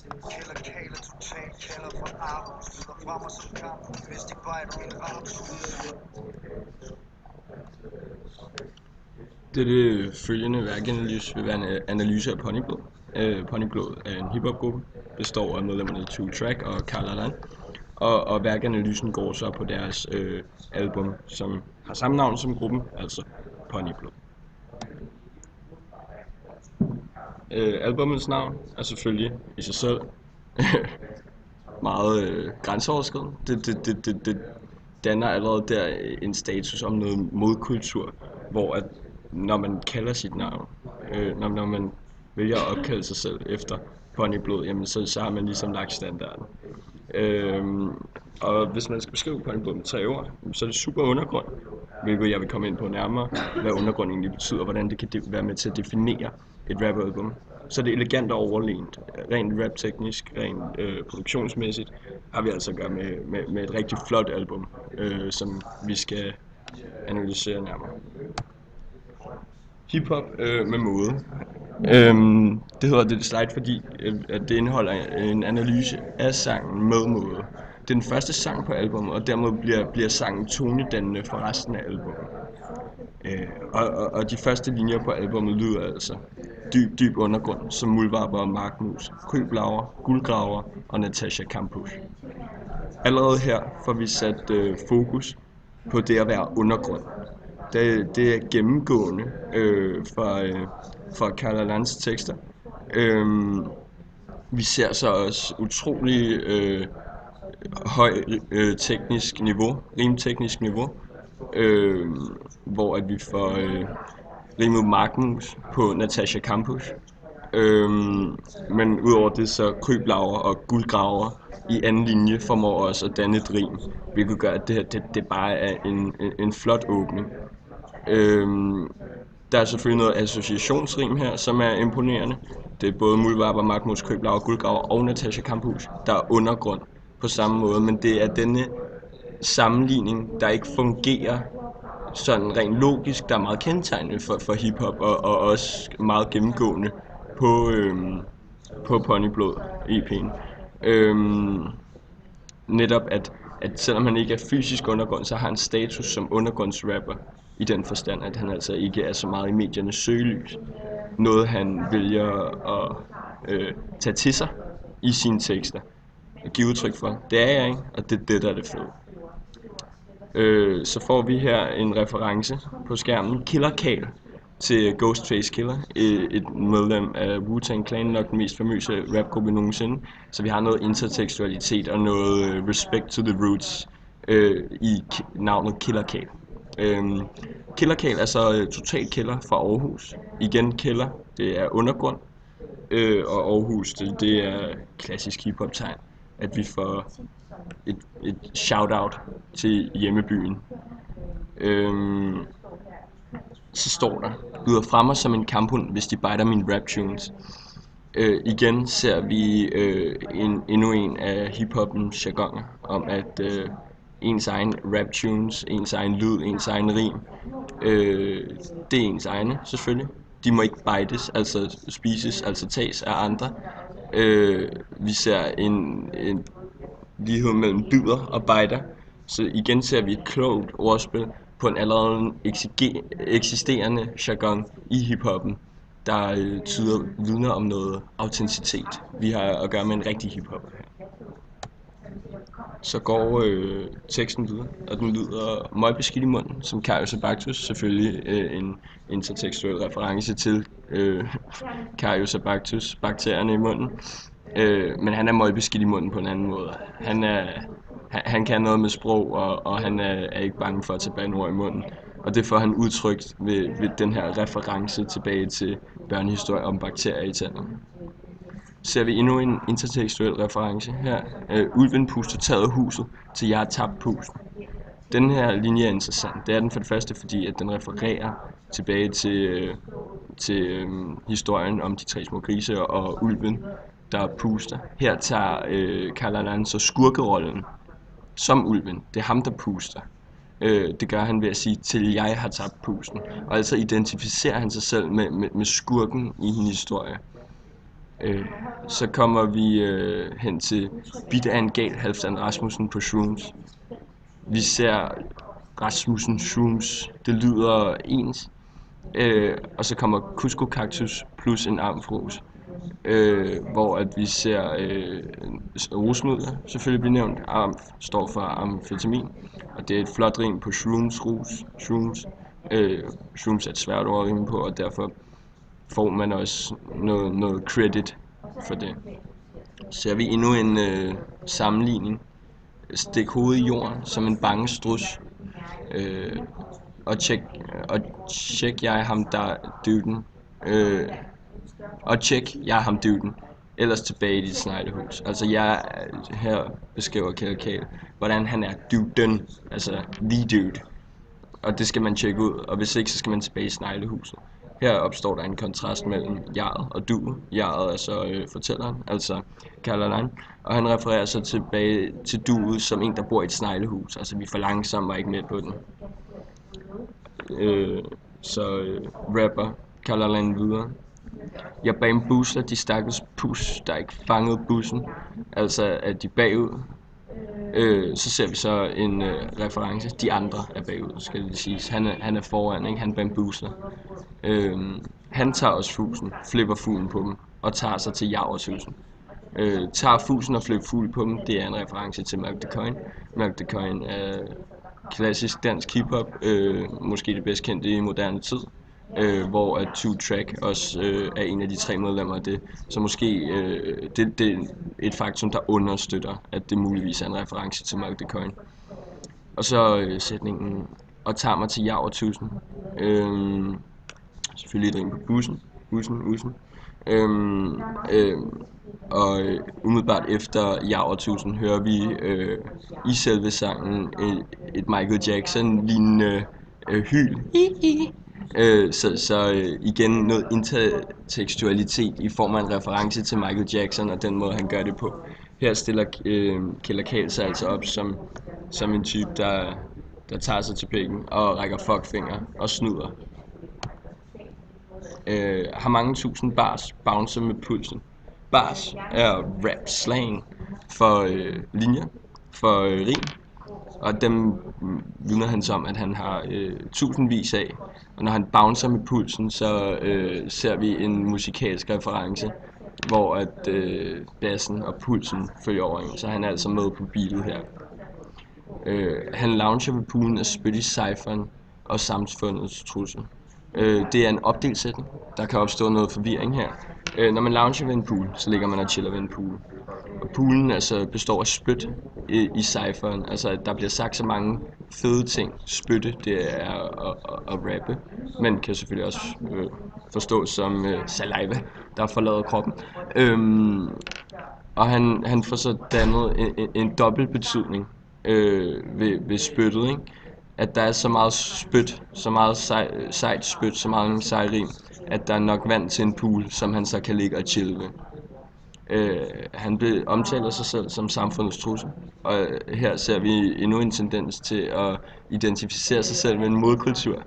Kælder kæler total kælder fra Aarhus. Lyder fra mig som kamp, hvis de bejder min raptus. Dette følgende værkanalyse vil være en analyse af Ponyblod. Ponyblod er en hiphopgruppe, består af medlemmerne Two Track og Karl Allan. Og værkanalysen går så på deres album, som har samme navn som gruppen, altså Ponyblod. Albummets navn er selvfølgelig i sig selv meget grænseoverskridende. Det danner allerede der en status om noget modkultur, hvor at når man kalder sit navn, når man vælger at opkalde sig selv efter Ponyblod, jamen så har man ligesom lagt standarden. Og hvis man skal beskrive Ponyblod med 3 ord, så er det super undergrund, hvilket jeg vil komme ind på nærmere, hvad undergrund egentlig betyder, hvordan det kan være med til at definere et rapalbum. Så det er elegant og overlegent, rent rap-teknisk, rent produktionsmæssigt, har vi altså at gøre med et rigtig flot album, som vi skal analysere nærmere. Hip-hop med måde. Det hedder det slide, fordi at det indeholder en analyse af sangen med måde. Det er den første sang på albumet, og dermed bliver sangen tonedannende for resten af albumet. Og de første linjer på albumet lyder altså dyb undergrund, som Muldvarper og Markmus, Kryblaver, Guldgraver og Natasha Campus. Allerede her får vi sat fokus på det at være undergrund. Det er gennemgående for Karl Allans tekster. Vi ser så også utrolig høj teknisk niveau, rimteknisk niveau, hvor at vi får rimet Markmus på Natasha Campus. Men udover det så Kryblaver og Guldgraver i anden linje formår også at danne et rim, hvilket gør at det bare er en flot åbning. Der er selvfølgelig noget associationsrim her, som er imponerende. Det er både Muldvarper, Markmus, Kryblaver, Guldgraver og Natasha Campus, der er undergrund på samme måde, men det er denne sammenligning, der ikke fungerer sådan rent logisk, der er meget kendetegnende for hiphop og også meget gennemgående på Ponyblod EP'en. Netop at selvom han ikke er fysisk undergrund, så har han status som undergrundsrapper i den forstand, at han altså ikke er så meget i mediernes søgelys. Noget han vælger at tage til sig i sine tekster og give udtryk for. Det er jeg ikke, og det er det, der er det fede. Så får vi her en reference på skærmen. Killer Kale til Ghostface Killah, et medlem af Wu-Tang Clan, nok den mest famøse rapgruppe nogensinde. Så vi har noget intertekstualitet og noget respect to the roots i navnet Killer Kale. Killer Kale er så total kælder fra Aarhus. Igen kælder, det er undergrund, og Aarhus, det er klassisk hiphop-tegn, at vi får et shout-out til hjemmebyen. Så står der, lyder fra mig som en kamphund, hvis de bejder mine rap-tunes. Igen ser vi endnu en af hiphoppens jargoner, om at ens egen rap-tunes, ens egen lyd, ens egen rim, det er ens egne selvfølgelig. De må ikke bites, altså spises, altså tages af andre. Vi ser en lighed mellem bider og biter, så igen ser vi et klogt ordspil på en allerede eksisterende jargon i hiphoppen, der vidner om noget autenticitet. Vi har at gøre med en rigtig hiphopper her. Så går teksten videre, og den lyder møgbeskidt i munden, som Carius og Bacchus, selvfølgelig en intertekstuel reference til Carius og Bacchus, bakterierne i munden. Men han er møgbeskidt i munden på en anden måde. Han kan noget med sprog, og han er ikke bange for at tage bandeord i munden. Og det får han udtrykt ved den her reference tilbage til børnehistorie om bakterier i tænderne. Ser vi endnu en intertekstuel reference her. Ulven puster taget af huset, til jeg har tabt pusten. Den her linje er interessant. Det er den for det første, fordi at den refererer tilbage til historien om de 3 små grise og ulven, der puster. Her tager Karl Allan så skurkerollen som ulven. Det er ham, der puster. Det gør han ved at sige, til jeg har tabt pusten. Og altså identificerer han sig selv med skurken i hendes historie. Så kommer vi hen til Bit af en gal Halvdan Rasmussen på shrooms. Vi ser Rasmussen shrooms, det lyder ens. Og så kommer Cusco Cactus plus en amfros, hvor at vi ser rusmidler selvfølgelig bliver nævnt. Amf står for amfetamin, og det er et flot rim på shrooms, shrooms. Shrooms er et svært ord at rime på, og derfor får man også noget credit for det. Så har vi endnu en sammenligning. Stik hovedet i jorden som en bange strus. Og tjek jeg ham der dyden. Og tjek jeg ham dyden. Ellers tilbage i dit sneglehus. Altså jeg her beskriver Kjeld, hvordan han er dyden. Altså the dude. Og det skal man tjekke ud, og hvis ikke, så skal man tilbage i sneglehuset. Her opstår der en kontrast mellem Jarl og Du. Jarl er så fortælleren, altså Caroline, og han refererer så tilbage til Duet som en, der bor i et sneglehus. Altså vi for langsomt var ikke med på den. Rapper Caroline videre. Jeg bamboozler de stakkels pus, der ikke fangede bussen, altså at de bagud. Så ser vi så en reference. De andre er bagud, skal det siges. Han er foran, ikke? Han bamboozler. Han tager også fusen, flipper fuglen på dem og tager sig til Javertusen. Tager fusen og flipper fuglen på dem, det er en reference til Malk the Coin. Malk the Coin er klassisk dansk hiphop, måske det bedst kendte i moderne tid. Hvor at Two Track også er en af de 3 medlemmer af det, så måske det er et faktum, der understøtter, at det muligvis er en reference til Malk the Coin. Og så sætningen, og tager mig til Javertusen. Selvfølgelig et rim på bussen. Og umiddelbart efter Javertusen hører vi i selve sangen et Michael Jackson-lignende hyl. Så igen noget intertekstualitet i form af en reference til Michael Jackson og den måde han gør det på. Her stiller Kjeld Kjeld sig altså op som en type der tager sig til pikken og rækker fuckfinger og snyder. Har mange tusind bars, bouncer med pulsen. Bars er rap slang for linjer, for rim. Og dem vidner han som, at han har tusindvis af. Og når han bouncer med pulsen, så ser vi en musikalsk reference, hvor at bassen og pulsen følger over en. Så han er altså med på beatet her. Han launcher ved poolen af spyt i cypheren og samfundets trussel. Det er en opdelt sætning. Der kan opstå noget forvirring her. Når man launcher ved en pool, så ligger man og chiller ved en pool. Og poolen altså består af spyt i cypheren. Altså der bliver sagt så mange fede ting. Spytte, det er at rappe, men kan selvfølgelig også forstås som saliva, der forlader kroppen. Og han får så dannet en dobbelt betydning ved spyttet, ikke? At der er så meget spyt, så meget sejt spyt, så meget sej rim, at der er nok vand til en pool, som han så kan ligge og chille ved. Han omtaler sig selv som samfundets trussel, og her ser vi endnu en tendens til at identificere sig selv med en modkultur.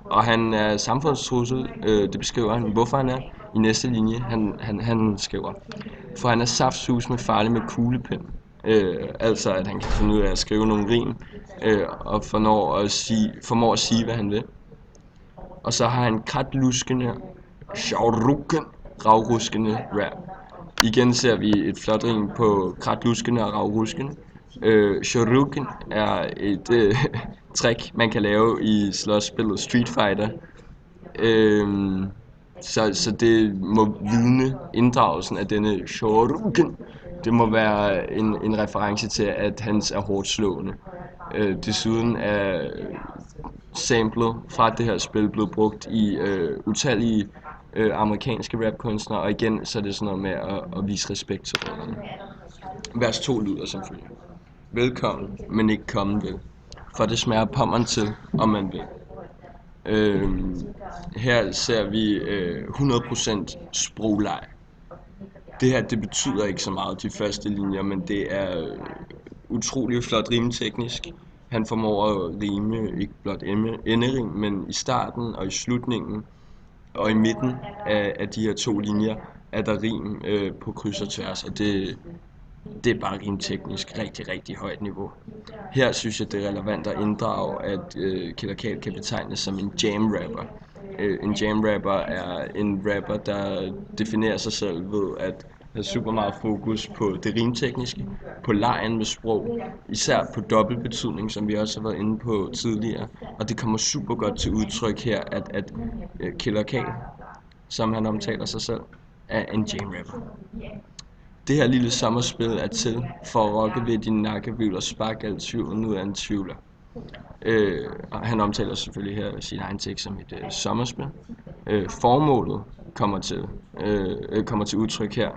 Og han er samfundets trussel, det beskriver han, hvorfor han er. I næste linje, han skriver, for han er saftsus med farlig med kuglepen. Altså at han kan finde ud af at skrive nogle rim, og formår at sige, hvad han vil. Og så har han kratluskende, sjavrukken, ravruskende rap. Igen ser vi et flot rim på kratluskende og ravruskende. Shoryuken er et trick, man kan lave i slåsspillet Street Fighter. Så det må vidne inddragelsen af denne Shoryuken. Det må være en reference til, at hans er hårdt slående. Desuden er samplet fra det her spil blevet brugt i utallige amerikanske rapkunstnere, og igen så er det sådan noget med at vise respekt til rollerne. Vers 2 lyder som følger. Velkommen, men ikke kommen vel, for det smager pommeren til, om man vil. Her ser vi 100% sprogleg. Det her, det betyder ikke så meget, de første linjer, men det er utrolig flot rimteknisk. Han formår at rime ikke blot enderim, men i starten og i slutningen. Og i midten af de her to linjer er der rim på kryds og tværs, og det er bare rimteknisk rigtig, rigtig højt niveau. Her synes jeg, det er relevant at inddrage, at Killer Kate kan betegnes som en jam-rapper. En jam-rapper er en rapper, der definerer sig selv ved at have super meget fokus på det rimtekniske, på legen med sprog, især på dobbeltbetydning, som vi også har været inde på tidligere. Og det kommer super godt til udtryk her, at Killer Kate, som han omtaler sig selv, er en jam-rapper. Det her lille sommerspil er til for at rokke ved din nakkevivl og sparke al tvivlen ud af en tvivler. Og han omtaler selvfølgelig her sin egen tekst som et sommerspil. Formålet kommer til udtryk her.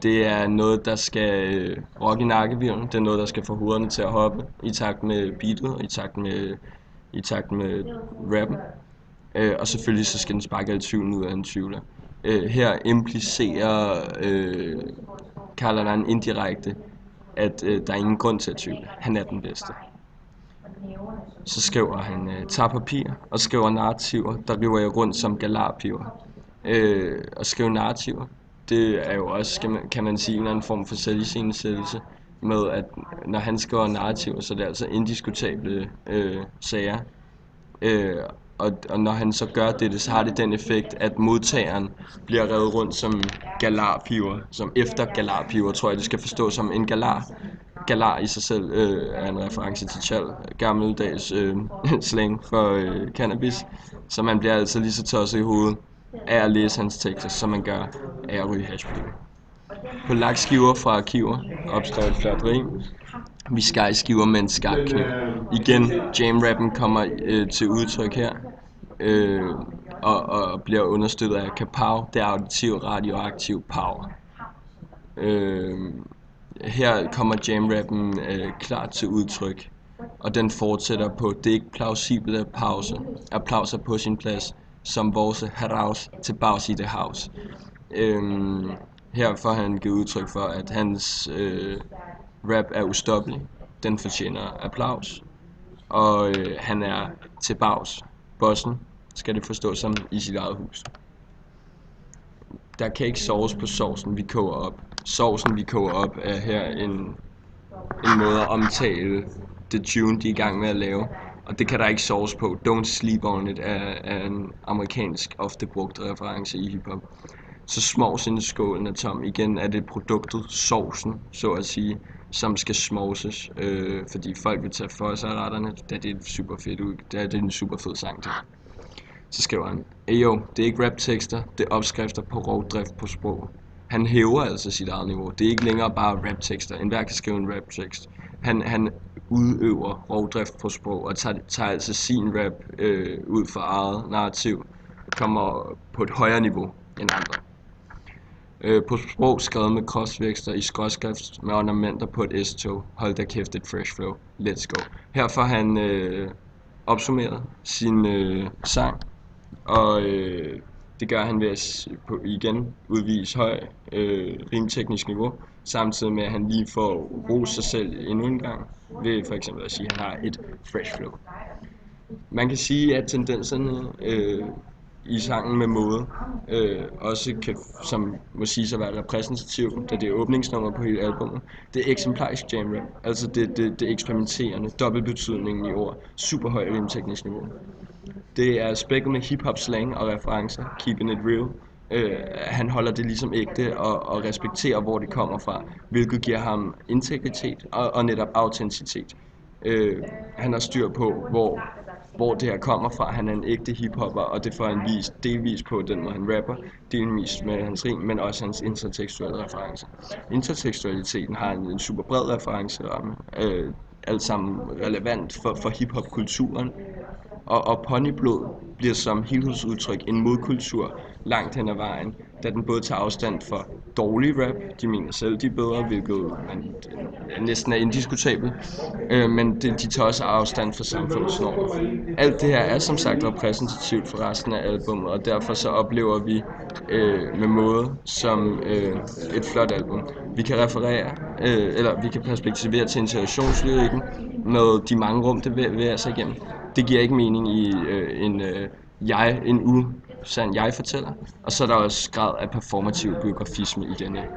Det er noget, der skal rokke i nakkevivlen. Det er noget, der skal få hovederne til at hoppe i takt med beatet og i takt med rappen. Og selvfølgelig så skal den sparke al tvivlen ud af en tvivler. Her implicerer kalder han indirekte, at der er ingen grund til at tvivle. Han er den bedste. Så skriver han, tager papir og skriver narrativer, der river jeg rundt som galarpiver. Og skrive narrativer, det er jo også, kan man sige, en eller anden form for selviscenesættelse, med at når han skriver narrativer, så er det altså indiskutable sager. Og når han så gør det, så har det den effekt, at modtageren bliver revet rundt som galarpiver, som efter galarpiver, tror jeg det skal forstås som en galar. Galar i sig selv er en reference til chal, gammeldags slang for cannabis, så man bliver altså lige så tosset i hovedet af at læse hans tekster, som man gør af at ryge hashpibe. På lagt skiver fra arkiver, opskrevet flot rim, vi skar skiver med en skarp kniv. Igen, jam-rappen kommer til udtryk her, og bliver understøttet af kapow, det er auditiv radioaktiv power. Her kommer jam-rappen klart til udtryk, og den fortsætter på det ikke plausible pause. Applaus er på sin plads, som vores heraus til bags i det house. Her får han givet udtryk for, at hans rap er ustoppelig. Den fortjener applaus. Og han er til bags. Bossen skal det forstås som i sit eget hus. Der kan ikke sovs på sovsen, vi koger op. Sovsen, vi koger op, er her en måde at omtale det tune, de er i gang med at lave. Og det kan der ikke sovs på. Don't Sleep On It er en amerikansk, ofte brugt reference i hiphop. Så smovsen er tom. Igen er det produktet, sovsen, så at sige, som skal smovses, fordi folk vil tage for sig af retterne, da det er super fedt ud. Det er en super fed sang til. Så skriver han, jo, det er ikke raptekster, det er opskrifter på rovdrift på sprog. Han hæver altså sit eget niveau. Det er ikke længere bare raptekster. Enhver kan skrive en raptekst. Han udøver rovdrift på sprog og tager altså sin rap ud fra eget narrativ. Kommer på et højere niveau end andre. På sprog skrevet med crossvækster i skråskrift med ornamenter på et S-tog. Hold da kæft, et fresh flow. Let's go. Her får han opsummeret sin sang, og det gør han ved at igen udvise høj rimteknisk niveau, samtidig med at han lige får rose sig selv endnu en gang, ved for eksempel at sige, at han har et fresh flow. Man kan sige, at tendenserne i sangen med måde også kan, som må sige at være repræsentativ, da det er åbningsnummer på hele albumet. Det er eksemplarisk jam-rap, altså det eksperimenterende, dobbeltbetydningen i ord, super høj rimteknisk niveau. Det er spækket med hip-hop slang og referencer, keeping it real. Han holder det ligesom ægte og respekterer, hvor det kommer fra, hvilket giver ham integritet og netop autenticitet. Han har styr på, hvor det her kommer fra. Han er en ægte hiphopper, og det får han vist delvis på den måde, han rapper, delvis med hans rim, men også hans intertekstuelle referencer. Intertekstualiteten har en super bred referenceramme, alt sammen relevant for hiphop-kulturen, og ponyblod bliver som helhedsudtryk en modkultur langt hen ad vejen, da den både tager afstand for dårlig rap, de mener selv de er bedre, hvilket næsten er indiskutabelt, men de tager også afstand for samfundsnormer. Alt det her er som sagt repræsentativt for resten af albummet, og derfor så oplever vi med måde som et flot album. Vi kan referere, eller vi kan perspektivere til integrationslyrikken med de mange rum, det bevæger sig igennem. Det giver ikke mening i en usand jeg-fortæller, og så er der også grad af performativ biografisme i denne.